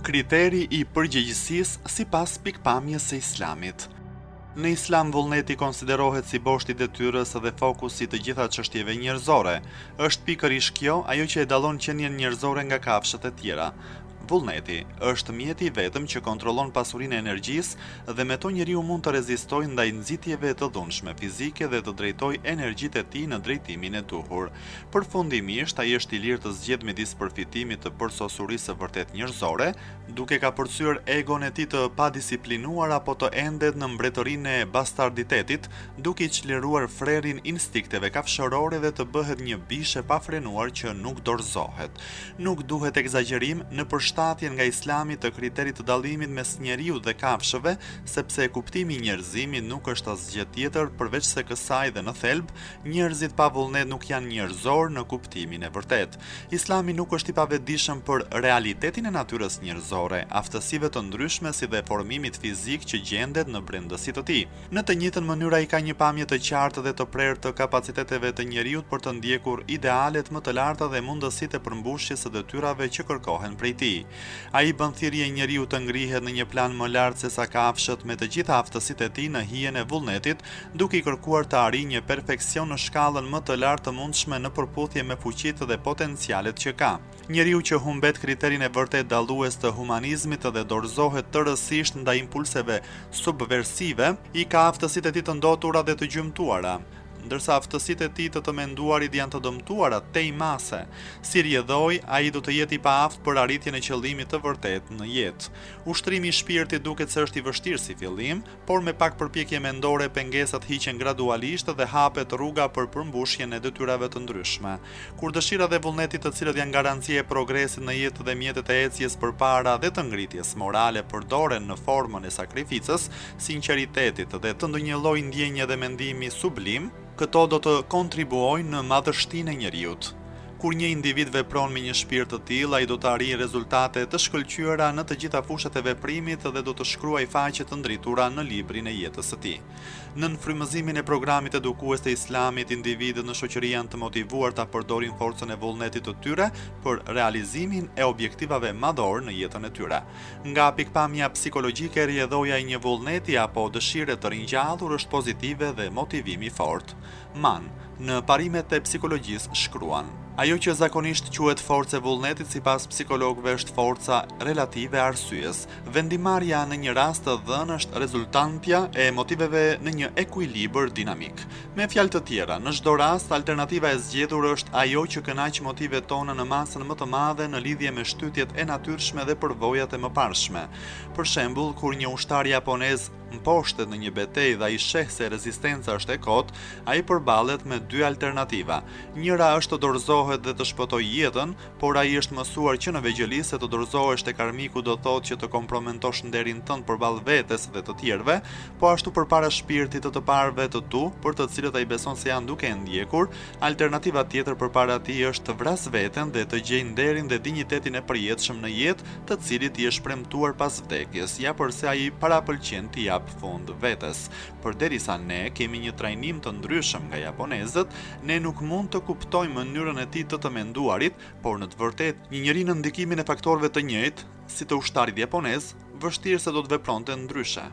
Kriteri i përgjegjësisë sipas pikpamjes së Islamit. Në Islam vullneti konsiderohet si boshti i detyrës dhe fokusi të gjitha çështjeve njerëzore. Është pikërisht kjo ajo që e dallon qenien njerëzore nga kafshët e tjera. Vullneti është mjeti i vetëm që kontrollon pasurinë e energjisë dhe me to njeriu mund të rezistojë ndaj nxitjeve të dhunshme fizike dhe të drejtojë energjitë e tij në drejtimin e duhur. Përfundimisht, ai është i lirë të zgjedhë midis përfitimit të përsosurisë së vërtet njerëzore, duke ka përcyer egon e tij të padisiplinuar apo të endet në mbretërinë e bastarditetit, duke i çliruar frerin instinkteve kafshërore dhe të bëhet një bishe pa frenuar që nuk dorëzohet. Nuk duhet egzagerim në përshtatjen nga Islami të kriterit të dallimit mes njeriut dhe kafshëve, sepse kuptimi i njerëzimit nuk është asgjë tjetër përveç se kësaj dhe në thelb, njerëzit pa vullnet nuk janë njerëzor në kuptimin e vërtet. Islami nuk është i pavetdijshëm për realitetin e natyrës njerëzore, aftësive të ndryshme si dhe formimit fizik që gjendet në brendësi të tij. Në të njëjtën mënyrë ai ka një pamje të qartë dhe të prerë të kapaciteteve të njeriut për të ndjekur idealet më të larta dhe mundësitë e përmbushjes së detyrave që kërkohen prej tij. Ai bën thirrje njeriu të ngrihet në një plan më lart se sa kafshët me të gjitha aftësitë e tij në hijen e vullnetit, duke i kërkuar të arrijë një perfeksion në shkallën më të lartë të mundshme në përputhje me fuqitë dhe potencialet që ka. Njeriu që humbet kriterin e vërtet dallues të humanizmit dhe dorëzohet tërësisht ndaj impulseve subversive, i ka aftësitë e tij të ndotura dhe të gjymtuara, ndërsa aftësitë e tij të menduarit janë të dëmtuara tej mase. Si rjedhoj, ai do të jetë i paaft për arritjen e qëllimit të vërtet në jetë. Ushtrimi i shpirtit duket se është i vështirë si fillim, por me pak përpjekje mendore pengesat hiqen gradualisht dhe hapet rruga për përmbushjen e detyrave të ndryshme. Kur dëshira dhe vullneti, të cilët janë garancia e progresit në jetë dhe mjetet e ecjes përpara dhe të ngritjes morale, përdoren në formën e sakrificës, sinqeritetit dhe të ndonjë lloji ndjenje dhe mendimi sublim, këto do të kontribuojnë në madhështinë e njeriut. Kur një individ vepron me një shpirt të tillë, ai do të arrijë rezultate të shkëlqyera në të gjitha fushat e veprimit dhe do të shkruajë faqe të ndritura në librin e jetës së tij. Në frymëzimin e programit edukues të Islamit, individët në shoqëri janë të motivuar ta përdorin forcën e vullnetit të tyre për realizimin e objektivave madhor në jetën e tyre. Nga pikpamja psikologjike, rrjedhoja e një vullneti apo dëshire të ringjallur është pozitive dhe motivimi i fortë. Mann, në parimet e psikologjisë shkruan: ajo që zakonisht quhet forcë e vullnetit sipas psikologëve është forca relative e arsyes. Vendimarrja në një rast të dhënë është rezultantja e motiveve në një ekuilibër dinamik. Me fjalë të tjera, në çdo rast alternativa e zgjedhur është ajo që kënaq motivet tona në masën më të madhe në lidhje me shtytjet e natyrshme dhe përvojat e mëparshme. Për shembull, kur një ushtar japonez mposhtet në një betejë dhe ai sheh se rezistenca është e kotë, ai përballet me dy alternativa. Njëra është të dorëzohet dhe të shpëtojë jetën, por ai është mësuar që në vegjëli se të dorëzohesh tek armiku do thotë që të kompromentosh nderin tënd përballë vetes dhe të tjerëve, po ashtu përpara shpirtit të parëve të tu, për të cilët ai beson se janë duke ndjekur. Alternativa tjetër përpara tij është të vras veten dhe të gjejë nderin dhe dinjitetin e përjetshëm në jetë, të cilit i është premtuar pas vdekjes, ja përse ai parapëlqen t'i fund vetes. Përderisa ne kemi një trajnim të ndryshëm nga japonezët, ne nuk mund të kuptojmë mënyrën e tij të menduarit, por në të vërtetë një njeri në ndikimin e faktorëve të njëjtë, si të ushtarit japonez, vështirë se do të vepronte ndryshe.